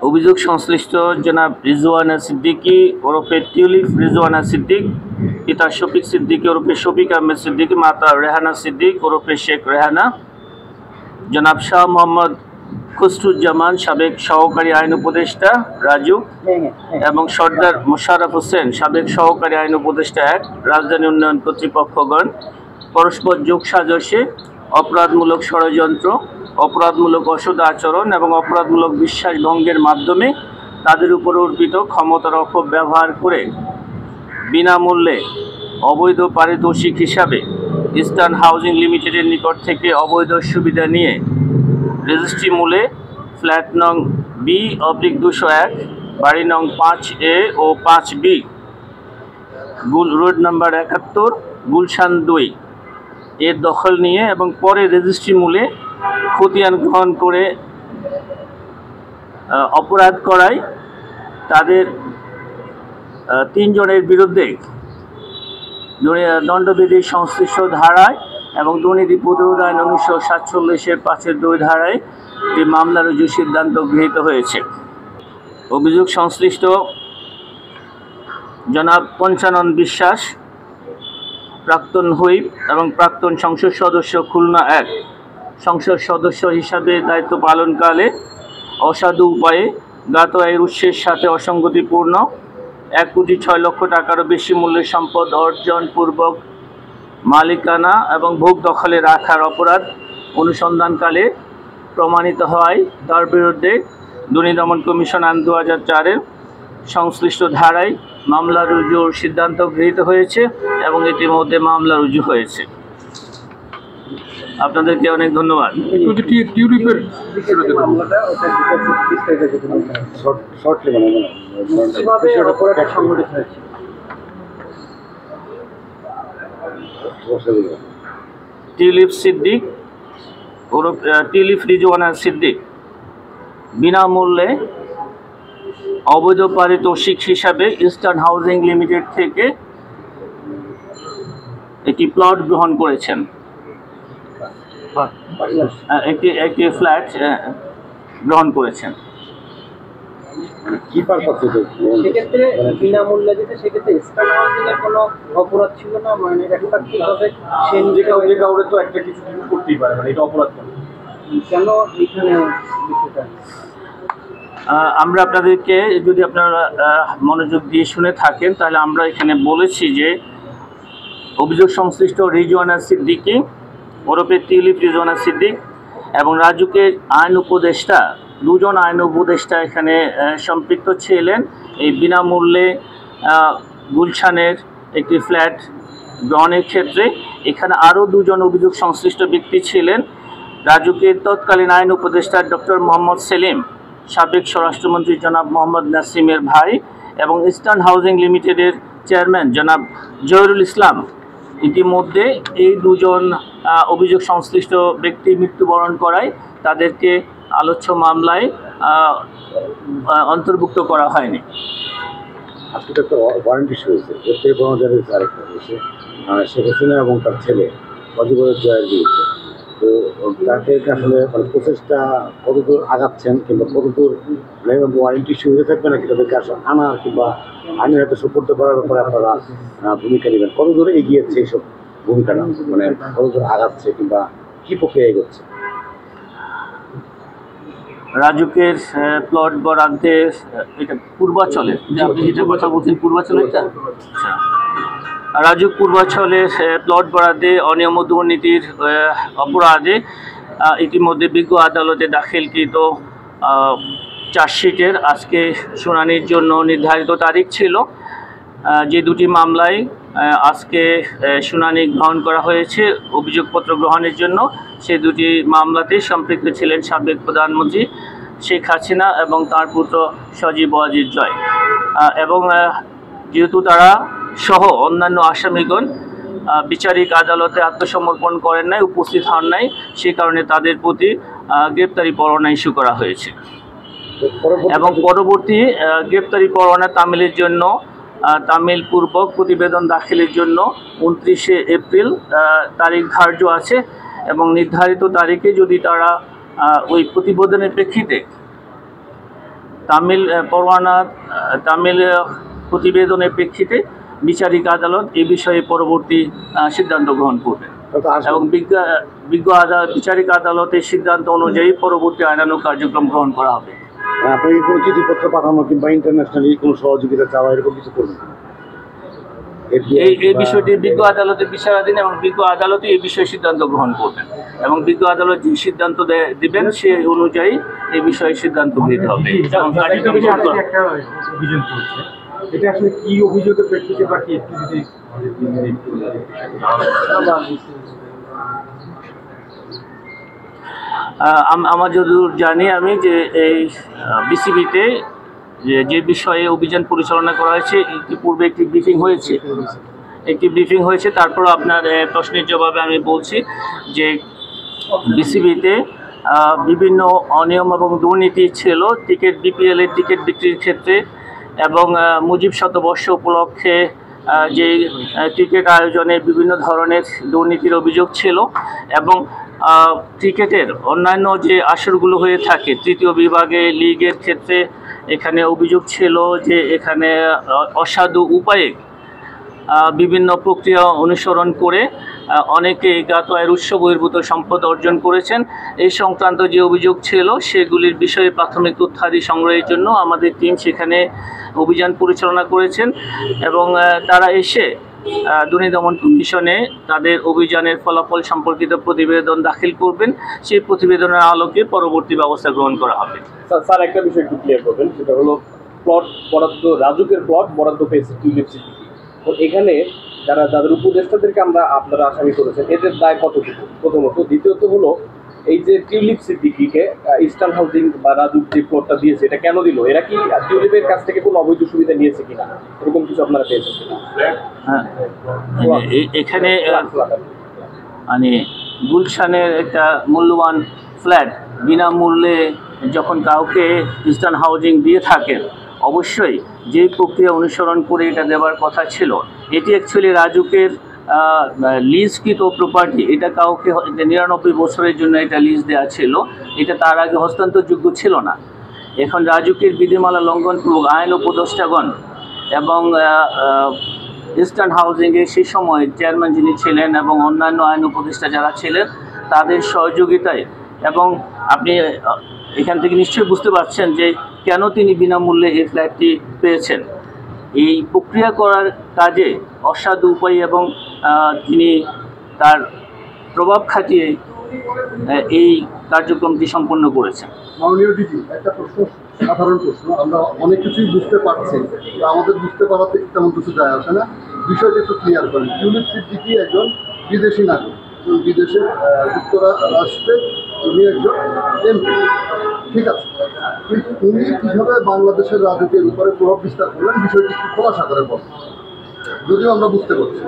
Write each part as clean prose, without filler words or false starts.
অভিযোগ সংশ্লিষ্ট জনাব রিজওয়ানা সিদ্দিকী ওরফে টিউলিপ রিজওয়ানা সিদ্দিক, পিতা শফিক সিদ্দিকী ওরফে শফিক আহমেদ সিদ্দিকী, মাতা রেহানা সিদ্দিক ওরফে শেখ রেহানা, জনাব শাহ মোহাম্মদ খুসরুজ্জামান সাবেক সহকারী আইন উপদেষ্টা রাজু এবং সর্দার মোশাররফ হোসেন সাবেক সহকারী আইন উপদেষ্টা 1 রাজধানী উন্নয়ন কর্তৃপক্ষগণ পরস্পর যোগসাজশে অপরাধমূলক ষড়যন্ত্র, অপরাধমূলক অসৎ আচরণ এবং অপরাধমূলক বিশ্বাস ভঙ্গের মাধ্যমে তাদের উপর অর্পিত ক্ষমতার অপব্যবহার করে বিনামূল্যে অবৈধ পারিতোষিক হিসাবে ইস্টার্ন হাউজিং লিমিটেডের নিকট থেকে অবৈধ সুবিধা নিয়ে রেজিস্ট্রি মূলে ফ্ল্যাট নং B/201, বাড়ি নং 5A ও 5B, রোড নাম্বার 71, গুলশান 2 এর দখল নিয়ে এবং পরে রেজিস্ট্রি মূলে খতিয়ান গ্রহণ করে অপরাধ করায় তাদের 3 জনের বিরুদ্ধে দণ্ডবিধির সংশ্লিষ্ট ধারায় এবং দুর্নীতি প্রতিরোধ আইন 1947-এর 5-2 ধারায় এই মামলা রুজুর সিদ্ধান্ত গৃহীত হয়েছে। অভিযোগ সংশ্লিষ্ট জনাব পঞ্চানন বিশ্বাস, প্রাক্তন হুইপ এবং প্রাক্তন সংসদ সদস্য খুলনা 1 সংসদ সদস্য হিসাবে দায়িত্ব পালনকালে অসাধু উপায়ে জ্ঞাত আয়ের উৎসের সাথে অসঙ্গতিপূর্ণ 1,06,00,000 টাকারও বেশি মূল্যের সম্পদ অর্জনপূর্বক মালিকানা এবং ভোগ দখলে রাখার অপরাধ অনুসন্ধানকালে প্রমাণিত হয় তার বিরুদ্ধে দুর্নীতি দমন কমিশন আইন 2004-এর সংশ্লিষ্ট ধারায় মামলা রুজুর সিদ্ধান্ত গৃহীত হয়েছে এবং ইতিমধ্যে মামলা রুজু হয়েছে। আপনাদেরকে অনেক ধন্যবাদ। টিউলিপ সিদ্দিক টিউলিপ রিজওয়ানা সিদ্দিক বিনামূল্যে অবৈধ পারিতোষিক হিসাবে ইস্টার্ন হাউজিং লিমিটেড থেকে একটি প্লট গ্রহণ করেছেন, একটি ফ্ল্যাট গ্রহণ করেছেন। কি পারপাসে সেক্ষেত্রে বিনামূল্যে যেতে সেক্ষেত্রে ইস্টার্ন হাউজিং এর কোনো অপরাধ ছিল না, মানে একটা কি হবে সে নিজে কাউরে তো একটা কিছু করতেই পারে, মানে এটা অপরাধ কেন এখানে বিষয়টা আমরা আপনাদেরকে যদি আপনারা মনোযোগ দিয়ে শুনে থাকেন তাহলে আমরা এখানে বলেছি যে অভিযোগ সংশ্লিষ্ট রিজওয়ানা সিদ্দিকী ওরফে টিউলিপ রিজওয়ানা সিদ্দিক এবং রাজুকের আইন উপদেষ্টা 2 জন আইন উপদেষ্টা এখানে সম্পৃক্ত ছিলেন এই বিনামূল্যে গুলশানের একটি ফ্ল্যাট গ্রহণের ক্ষেত্রে। এখানে আরও 2 জন অভিযোগ সংশ্লিষ্ট ব্যক্তি ছিলেন, রাজুকের তৎকালীন আইন উপদেষ্টা ডক্টর মোহাম্মদ সেলিম, সাবেক স্বরাষ্ট্রমন্ত্রী জনাব মোহাম্মদ নাসিমের ভাই এবং ইস্টার্ন হাউজিং লিমিটেডের চেয়ারম্যান জনাব জহিরুল ইসলাম। ইতিমধ্যে এই 2 জন অভিযোগ সংশ্লিষ্ট ব্যক্তি মৃত্যুবরণ করায় তাদেরকে আলোচ্য মামলায় অন্তর্ভুক্ত করা হয়নি। আজকে তো একটা ওয়ারেন্ট ইস্যু হয়েছে, প্রত্যেক কর্মচারীর আরেকটা হয়েছে শেখ হাসিনা এবং তার ছেলে অজিবুরের জয়ের বিরুদ্ধে। তো তাকে আসলে মানে প্রসেসটা কতদূর আগাচ্ছেন কিংবা কতদূর ওয়ারেন্ট ইস্যু হয়ে থাকবে নাকি তাদেরকে আসলে আনার কিংবা আইনের হাতে সুপর্দ করার ব্যাপারে আপনারা ভূমিকা নেবেন, কতদূর এগিয়েছে এইসব ভূমিকাটা, মানে কতদূর আগাচ্ছে কিংবা কী প্রক্রিয়া এগোচ্ছে? রাজুকের প্লট বরাদ্দের এটা পূর্বাচলে, আপনি যেটা কথা বলছেন পূর্বাচলেরটা, রাজুক পূর্বাচলের প্লট বরাদ্দে অনিয়ম দুর্নীতির অপরাধে ইতিমধ্যে বিজ্ঞ আদালতে দাখিলকৃত চার্জশিটের আজকে শুনানির জন্য নির্ধারিত তারিখ ছিল। যে 2টি মামলায় আজকে শুনানি গ্রহণ করা হয়েছে অভিযোগপত্র গ্রহণের জন্য, সেই 2টি মামলাতেই সম্পৃক্ত ছিলেন সাবেক প্রধানমন্ত্রী শেখ হাসিনা এবং তার পুত্র সজীব ওয়াজিদ জয়। এবং যেহেতু তারা সহ অন্যান্য আসামিগণ বিচারিক আদালতে আত্মসমর্পণ করেন নাই, উপস্থিত হন নাই, সেই কারণে তাদের প্রতি গ্রেপ্তারি পরোয়ানা ইস্যু করা হয়েছে এবং পরবর্তী গ্রেপ্তারি পরোয়ানা তামিলের জন্য তামিল পূর্বক প্রতিবেদন দাখিলের জন্য 29শে এপ্রিল তারিখ ধার্য আছে এবং নির্ধারিত তারিখে যদি তারা ওই প্রতিবেদনের প্রেক্ষিতে তামিল প্রতিবেদনের প্রেক্ষিতে বিচারিক আদালত এ বিষয়ে পরবর্তী সিদ্ধান্ত গ্রহণ করবে এবং বিচারিক আদালতের সিদ্ধান্ত অনুযায়ী পরবর্তী আইনানুগ কার্যক্রম গ্রহণ করা হবে। আপনি কোনো চিঠিপত্র পাঠানো কিংবা ইন্টারন্যাশনালি কোনো সহযোগিতা চাওয়া এরকম কিছু করবেন? এই বিষয়টি বিজ্ঞ আদালতের বিচারাধীন এবং বিজ্ঞ আদালতই এই বিষয়ে সিদ্ধান্ত গ্রহণ করবেন এবং বিজ্ঞ আদালত যে সিদ্ধান্ত দিবেন সে অনুযায়ী এই বিষয়ে সিদ্ধান্ত নিতে হবে। এটা আসলে কি অভিযোগের প্রেক্ষিতে বা কি একটু যদি আমার যতদূর জানি আমি যে এই বিসিবিতে যে বিষয়ে অভিযান পরিচালনা করা হয়েছে ইতিপূর্বে একটি ব্রিফিং হয়েছে তারপর আপনার প্রশ্নের জবাবে আমি বলছি যে বিসিবিতে বিভিন্ন অনিয়ম এবং দুর্নীতি ছিল বিপিএল এর টিকিট বিক্রির ক্ষেত্রে এবং মুজিব শতবর্ষ উপলক্ষে যে ক্রিকেট আয়োজনে বিভিন্ন ধরনের দুর্নীতির অভিযোগ ছিল এবং ক্রিকেটের অন্যান্য যে আসরগুলো হয়ে থাকে তৃতীয় বিভাগে লিগের ক্ষেত্রে এখানে অভিযোগ ছিল যে এখানে অসাধু উপায়ে বিভিন্ন প্রক্রিয়া অনুসরণ করে অনেকে জ্ঞাত আয়ের উৎস বহির্ভূত সম্পদ অর্জন করেছেন। এই সংক্রান্ত যে অভিযোগ ছিল সেগুলির বিষয়ে প্রাথমিক তথ্যাদি সংগ্রহের জন্য আমাদের টিম সেখানে অভিযান পরিচালনা করেছেন এবং তারা এসে দুর্নীতি দমন কমিশনে তাদের অভিযানের ফলাফল সম্পর্কিত প্রতিবেদন দাখিল করবেন। সেই প্রতিবেদনের আলোকে পরবর্তী ব্যবস্থা গ্রহণ করা হবে। স্যার একটা বিষয় একটু ক্লিয়ার করবেন, সেটা হলো প্লট বরাদ্দ, রাজুকের প্লট বরাদ্দ পেয়েছে টিউলিপ সিদ্দিকী। এখানে যাদের উপদেষ্টাদেরকে আপনারা আসামি করেছেন এদের দায় কতটুকু প্রথমত, দ্বিতীয়ত হলো এই যে টিউলিপ সিদ্দিকীকে ইস্টার্ন হাউজিং বা রাজুক যে প্লটটা দিয়েছে এটা কেন দিল? এরা কি টিউলিপের কাছ থেকে কোনো অবৈধ সুবিধা নিয়েছে কিনা, এরকম কিছু আপনারা পেয়েছেন কিনা? এখানে মানে গুলশানের একটা মূল্যবান ফ্ল্যাট বিনামূল্যে যখন কাউকে ইস্টার্ন হাউজিং দিয়ে থাকেন অবশ্যই যে প্রক্রিয়া অনুসরণ করে এটা দেওয়ার কথা ছিল, এটি অ্যাকচুয়ালি রাজুকের লিজকৃত প্রপার্টি। এটা কাউকে 99 বছরের জন্য এটা লিজ দেওয়া ছিল, এটা তার আগে হস্তান্তরযোগ্য ছিল না। এখন রাজুকের বিধিমালা লঙ্ঘনপূর্বক আইন উপদেষ্টাগণ এবং ইস্টার্ন হাউজিংয়ে সেই সময় চেয়ারম্যান যিনি ছিলেন এবং অন্যান্য আইন উপদেষ্টা যারা ছিলেন তাদের সহযোগিতায়, এবং আপনি এখান থেকে নিশ্চয়ই বুঝতে পারছেন যে কেন তিনি বিনামূল্যে এই ফ্ল্যাটটি পেয়েছেন। এই প্রক্রিয়া করার কাজে অসাধু উপায় এবং তিনি তার প্রভাব খাটিয়ে এই কার্যক্রমটি সম্পন্ন করেছেন। মাননীয় ডিজি, একটা প্রশ্ন, সাধারণ প্রশ্ন, আমরা অনেক কিছুই বুঝতে পারছি, আমাদের বুঝতে পারাতে তেমন কিছু যায় আসে না, বিষয়টা একটু ক্লিয়ার করেন। টিউলিপ সিদ্দিকী একজন বিদেশি নাগরিক, বিদেশের যুক্তরাষ্ট্রে উনি একজন এমপি, ঠিক আছে, কিন্তু উনি কীভাবে বাংলাদেশের রাজুকের উপরে প্রভাব বিস্তার করলেন বিষয়টি একটু খোলাসা করে বলেন, যদিও আমরা বুঝতে পারছি।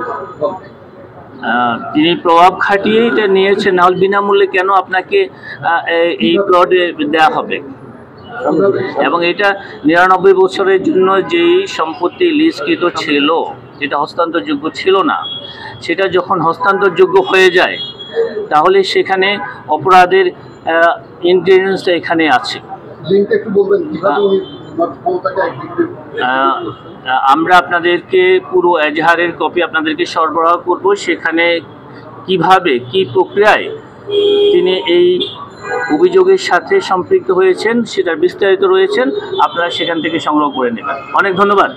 তিনি প্রভাব খাটিয়ে এটা নিয়েছেন, নাহলে বিনামূল্যে কেন আপনাকে এই প্লটে দেওয়া হবে? এবং এটা 99 বছরের জন্য যেই সম্পত্তি লিজকৃত ছিল, যেটা হস্তান্তরযোগ্য ছিল না, সেটা যখন হস্তান্তরযোগ্য হয়ে যায় তাহলে সেখানে অপরাধের ইনগ্রেডিয়েন্টসটা এখানে আছে। আমরা আপনাদেরকে পুরো এজাহারের কপি আপনাদেরকে সরবরাহ করব, সেখানে কিভাবে কি প্রক্রিয়ায় তিনি এই অভিযোগের সাথে সম্পৃক্ত হয়েছেন সেটার বিস্তারিত রয়েছেন, আপনারা সেখান থেকে সংগ্রহ করে নেবেন। অনেক ধন্যবাদ।